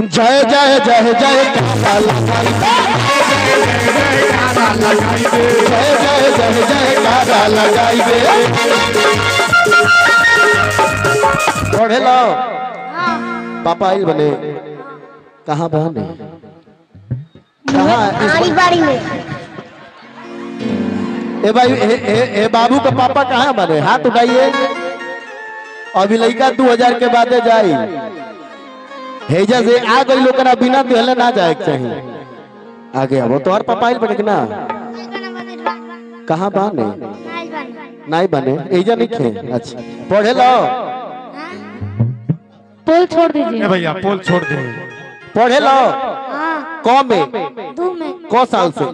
जय जय जय जय कारा लगाई दे, जय जय जय जय कारा लगाई दे। पढ़े लो पापा आइल बने कहाँ बहने कहाँ बाड़ी में। ए भाई ए बाबू का पापा कहाँ बने हाथ उठाइए। अभी लड़का 2000 के बाद जाई हेजा से आ गई लोग बिना दिहले ना जाए चाहिए आगे अब तो और पापा आइल बने ना कहाँ बने नहीं बने एजा नहीं खे। अच्छा पढ़े लो पोल छोड़ दीजिए भैया पोल छोड़ दे। पढ़े लो कौ में कौ साल से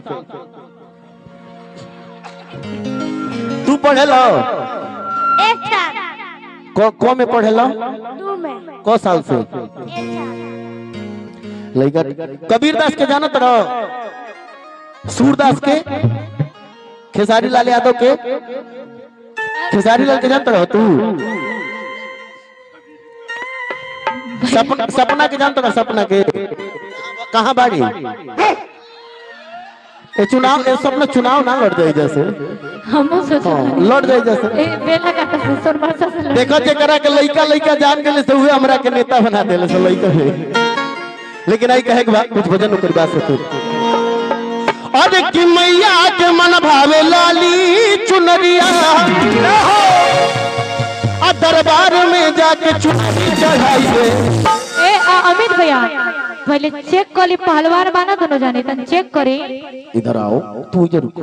तू पढ़े लो को में पढ़े लो को साल से लड़का कबीर दास के जाना तो सूरदास के खेसारी लाल यादव के खेसारी लाल के जानते रहो तू सपना के जानते रहो सपना के कहाँ बाड़ी ये चुनाव ये सपना चुनाव ना लड़ जाए जैसे हम लड़ जाए जैसे देखो जरा के लइका लइका जान गए से हुए हमरा के नेता बना देले से लइका है लेकिन आई कहे के बात कुछ भजन ओकर बात से तू अरे कि मैया के मन भावे लाली चुनरिया आ दरबार में जाके चुनरी चढ़ाई दे। ए अमित भैया पहले चेक करी पहलवार बाना दोनों जाने तन चेक करे। इधर आओ तू इधर रुको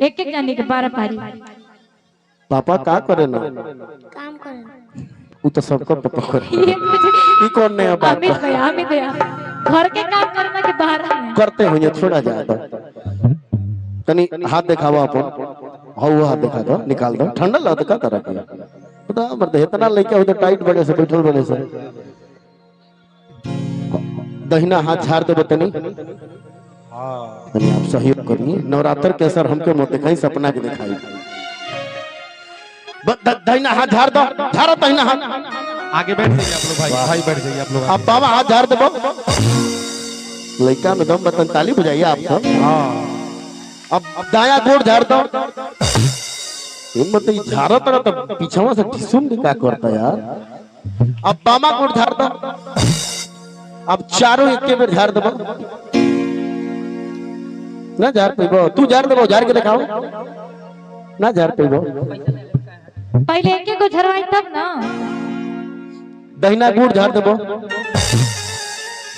एक एक जाने के 12 पारी। पापा का करे ना काम कर वो तो सबका पापा करे ये ई कौन नया बात अमित भैया घर के काम करना के बाहर करते हो ये छोड़ा जाए तो तनी हाथ दिखावा अपन हाउ हाथ दिखा दो निकाल दो ठंडा ला तो का तरह के पता मर्द इतना लेके उधर टाइट बड़े से बैठल बड़े से दहिना हाथ झाड़ दे तनी तनी आप सहयोग करिए नवरात्र के असर हमके मत दिखाई सपना के दिखाई दहिना हाथ झाड़ दो झाड़ो दहिना हाथ आगे बैठ जाइए आप लोग भाई बैठ जाइए आप लोग। अब बाबा हाथ झाड़ दो लड़का में दम बतन ताली बजाइए आप सब। अब दाया गोड़ झाड़ दो मतलब झाड़ा तरह तो पीछवा से ढिसुम का करता यार। अब बामा गोड़ झाड़ दो अब चारों एक के बेर झाड़ दो ना झाड़ पेबो तू झाड़ देबो झाड़ के दिखाओ ना झाड़ पेबो पहले एक को झरवाई तब ना दहिना गोड़ झाड़ देबो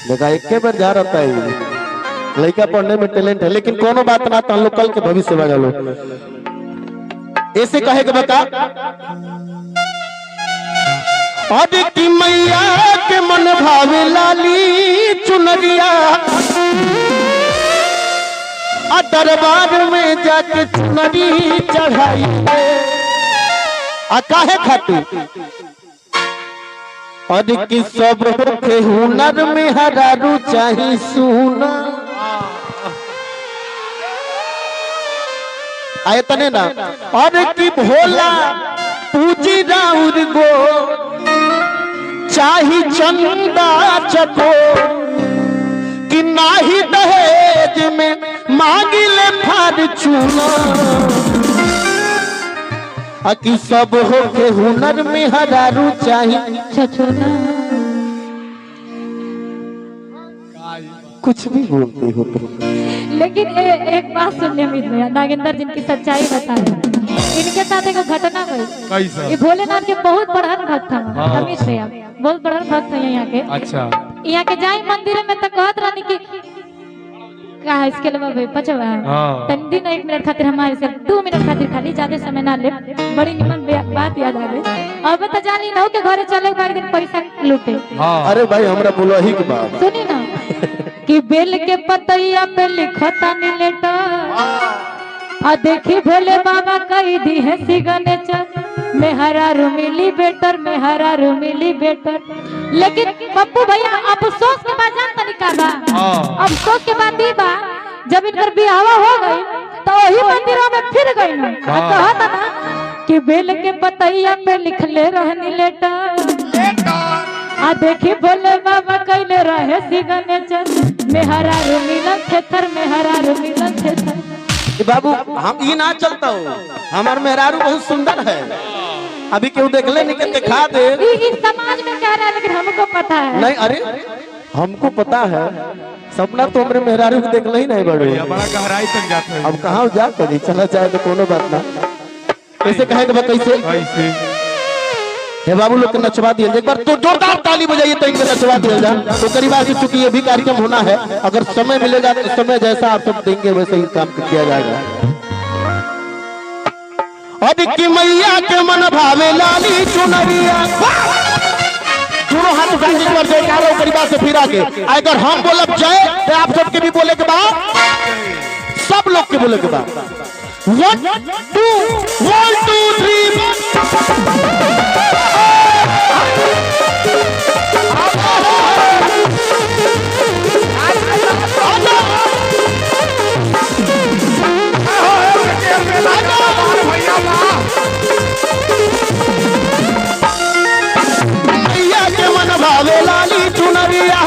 देखा एक के बेर झाड़ रहता है लड़का पढ़ने में टैलेंट है लेकिन कोनो बात ना तो हम लोग कल के भविष्य बना लो ऐसे कहे के बता अरे की मैया के मन भावे लाली चुनरिया आ दरबार में जाके चुनरी चढ़ाई आ काहे खाती अरे की सब के हुनर में हरारू चाही सुना आए तने ना अरे की भोला पूजी राउर गो चाही चंदा चको कि नाही दहेज में मांगिले फॉर्च्यूनर कि सब हो के हुनर में हरारू चाही छछोना कुछ भी बोलते हो तुम। लेकिन एक बात सुनने अमित भैया नागेंद्र जिनकी सच्चाई बता रहे इनके साथ एक घटना हुई। ये भोलेनाथ के बहुत बड़ा भक्त था अमित भैया बहुत बड़ा भक्त है यहाँ के। अच्छा यहाँ के जाए मंदिर में तो कहत रहनी की का इसके अलावा पचवा तन दिन 1 मिनट खातिर हमारे से 2 मिनट खातिर खाली ज्यादा समय ना ले बड़ी निमन बात याद आ गई। अब तो जानी ना के घरे चले एक दिन पैसा लूटे। अरे भाई हमरा बोलो ही के बात सुनी ना कि बेल के पतैया पे लिखता नी लेटर आ देखी भोले बाबा कही दी है सिग्नेचर में हरा मिली बेटर में हरा मिली बेटर। लेकिन पप्पू भैया अफसोस के बाद जान तनिका बा अफसोस के बाद ही बा जब इनकर बियाह हो गई तो वही मंदिरों में फिर गई ना कहता ना कि बेल के पतैया पे लिख ले रहनी लेटर आ देखी भोले बाबा कैले रहे सिगने चल मेहरा मिलन थेथर मेहरा मिलन थेथर। कि बाबू हम ये ना चलता हो, हमार मेहरारू बहुत सुंदर है, अभी क्यों देखले नहीं कि दिखा दे। इस समाज में कह रहा है लेकिन हमको पता है। नहीं अरे हमको पता है, सपना तो हमरे मेहरारू को देखले ही नहीं बड़े, बड़ा गहराई तक जाता है। अब कहाँ जा कभी चला जाए तो कोनो बात ना। कैसे कहेंगे बा कैसे ऐसे हे बाबू लोग को नचवा दिया एक बार तो जोरदार ताली बजाइए तो इनको नचवा दिया जाए। तो करीब आज चूंकि ये भी कार्यक्रम होना है, अगर समय मिलेगा तो समय जैसा आप सब देंगे वैसे ही काम किया जाएगा। अधिक मैया के मन भावे लाली चुनरिया, दोनों हाथ उठा के एक बार जयकारा करीबा से फिरा के, अगर हम बोलब जय तो आप सबके भी बोले के बाद, सब लोग के बोले के बाद 1 2 1 2 3 मैया के मन भावे लाली चुनरिया,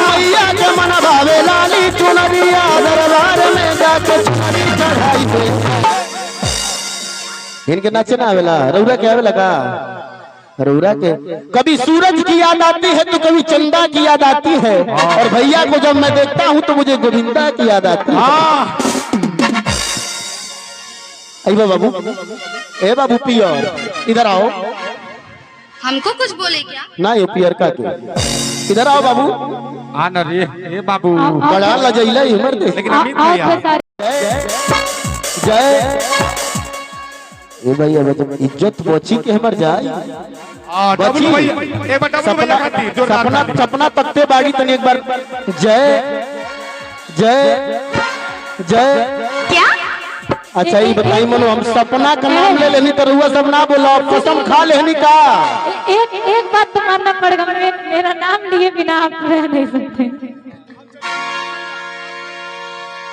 मैया के मन भावे लाली चुनरिया, दरबार में जाके चुनरी चढ़ाई दे। इनके नाचे ना आवेला, रउरा के आवेला का? रउरा के कभी सूरज की याद आती है तो कभी चंदा की याद आती है, और भैया को जब मैं देखता हूँ तो मुझे गोविंदा की याद आती है। अरे बाबू, ए बाबू पियर इधर आओ। हमको कुछ बोले क्या? ना ये पियर का के इधर आओ बाबू। आना रे ए बाबू, बड़ा लजैला हिमर दे। लेकिन अमित भैया जय ए भैया जब इज्जत बची के हमर जाए डबल भाई एक बार डबल भैया खाती जोरदार सपना सपना तकते बाड़ी तनी एक बार जय जय जय। क्या? अच्छा ये बताई मनो, हम सपना का नाम ले लेनी तो रुआ सब ना बोलो, कसम खा लेनी का। एक बात तो मानना पड़ेगा, मेरा नाम लिए बिना आप रह नहीं सकते।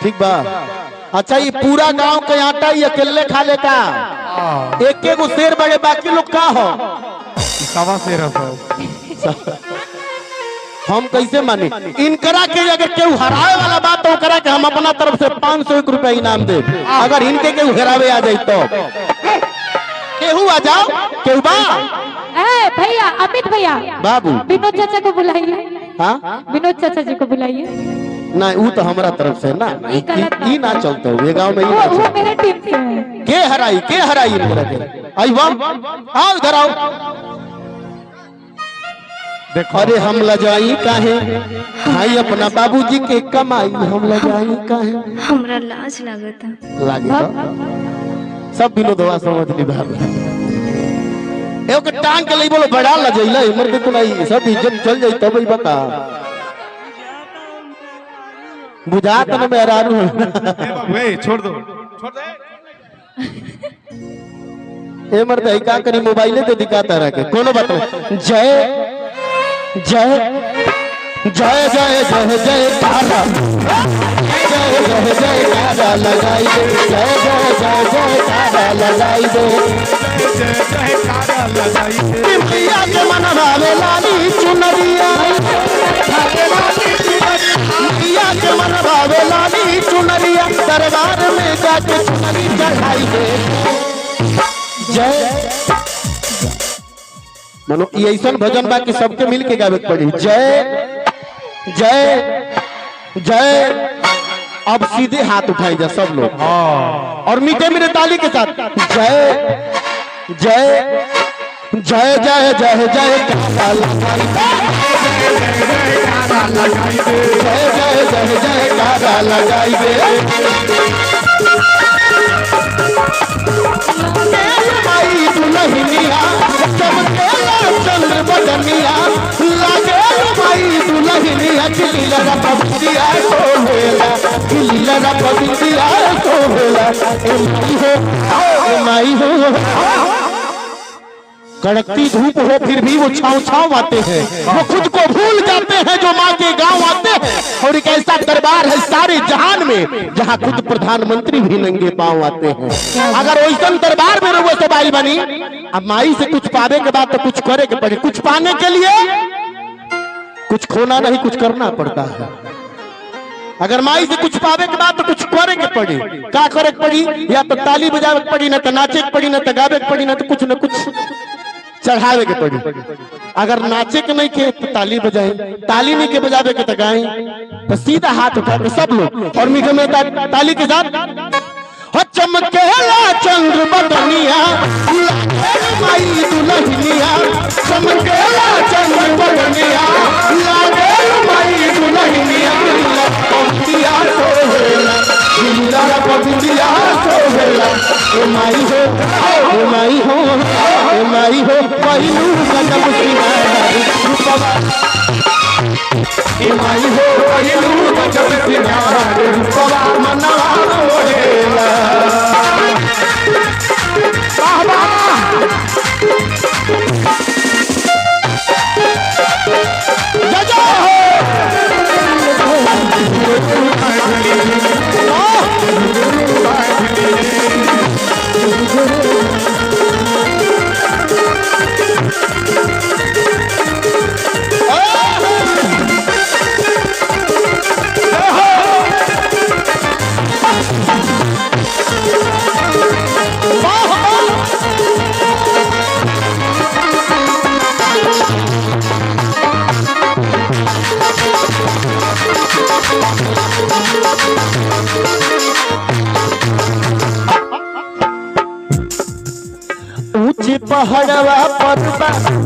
ठीक बा। अच्छा ये पूरा गांव के आटा ये अकेले खा लेता, एक एक शेर बड़े बाकी लोग का हो सवा शेर सब। हम कैसे माने इनकरा के? अगर केहू हराए वाला बात तो करा के हम अपना तरफ से 501 रुपया इनाम दे, अगर इनके केहू हरावे आ जाए तो केहू आ जाओ केहू बा। ए भैया, अमित भैया, बाबू विनोद चाचा को बुलाइए। हाँ विनोद चाचा जी को बुलाइए। नहीं वो तो हमारा तरफ से ना, ई ना चलते हुए गाँव में वो मेरे टीम से है। के हराई इनकरा के। आई आओ इधर आओ। देखो अरे हम लजाई काहे भाई, अपना बाबूजी के कमाई हम लजाई काहे। हमरा लाज लागता। लागे तो सब विनोदवा समझ ली बाबू। एक टांग के लिए बोलो बड़ा लजैला हिमर के तो नहीं, सब इज्जत चल जाई तब ही बता बुझा तो मेहरारू वे छोड़ दो छोड़ दे। ए मर्द का करी मोबाइले तो दिखाता रह के कोनो बात नहीं। जय जय जय जय जय जय कारा, जय जय जय कारा लगाई दे, जय जय जय जय कारा लगाई दे, जय जय कारा लगाई दे। मैया के मन भावे लाली चुनरिया, मैया के मन भावे लाली चुनरिया, दरबार में जाके चुनरी चढ़ाई दे। जय मनो ये ऐसा भजन बा कि सबके मिल के गावे पड़ी। जय जय जय। अब सीधे हाथ उठाई जा सब लोग और मीठे मेरे ताली के साथ जय जय जय जय जय जय कारा लगाई दे, जय जय जय जय कारा लगाई दे। माई दुल्हनिया चमकेला चंद्र बदनिया, लागे माई दुल्हनिया लीला पवित्रिया सोहेला, लीला पवित्रिया सोहेला। ए माई हो कड़कती धूप हो फिर भी वो छाव छाव आते हैं, वो खुद को भूल जाते हैं जो माँ के गांव आते हैं। और एक ऐसा दरबार है सारे जहान में जहाँ खुद प्रधानमंत्री भी नंगे पांव आते हैं। अगर वैसा दरबार में रहो तो आई बनी, अब माई से कुछ पावे के बाद तो कुछ करे के पड़े। कुछ पाने के लिए कुछ खोना नहीं, कुछ करना पड़ता है। अगर माई से कुछ पावे के बाद तो कुछ करे के पड़ी। क्या करे के पड़ी? या तो ताली बजावे के पड़ी, ना तो नाचे के पड़ी, ना तो गावे के पड़ी, ना तो कुछ न कुछ चढ़ावे के पड़ी। अगर नाचे के नहीं के तो ताली बजाए, ताली नहीं के बजावे के तो गाए। तो सीधा हाथ उठा के सब लोग और मीठे में ताली के साथ चमकेला चंद्र बदनिया माई दुल्हनिया, चमकेला चंद्र बदनिया माई दुल्हनिया, पतिया सोहेला जिंदा पतिया सोहेला। ए माई हो, ए माई हो, ए माई हो, पहिलू कदम सिंगार रूपवा। ए माई हो, पहिलू कदम सिंगार रूपवा मनवा सोहेला। ऊंचे पहाड़वा पर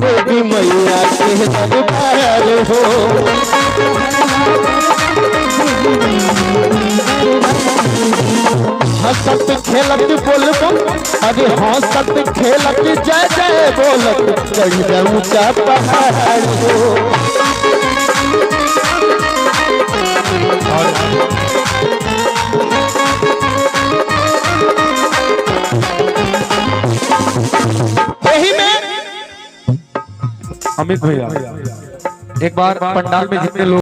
देवी मैया के दरबार हो, हंसत खेलत बोलबम, अरे हंसत खेलत जय जय बोलत चढ़ ऊंचा पहाड़ हो। यही में अमित भैया एक बार पंडाल में जितने लोग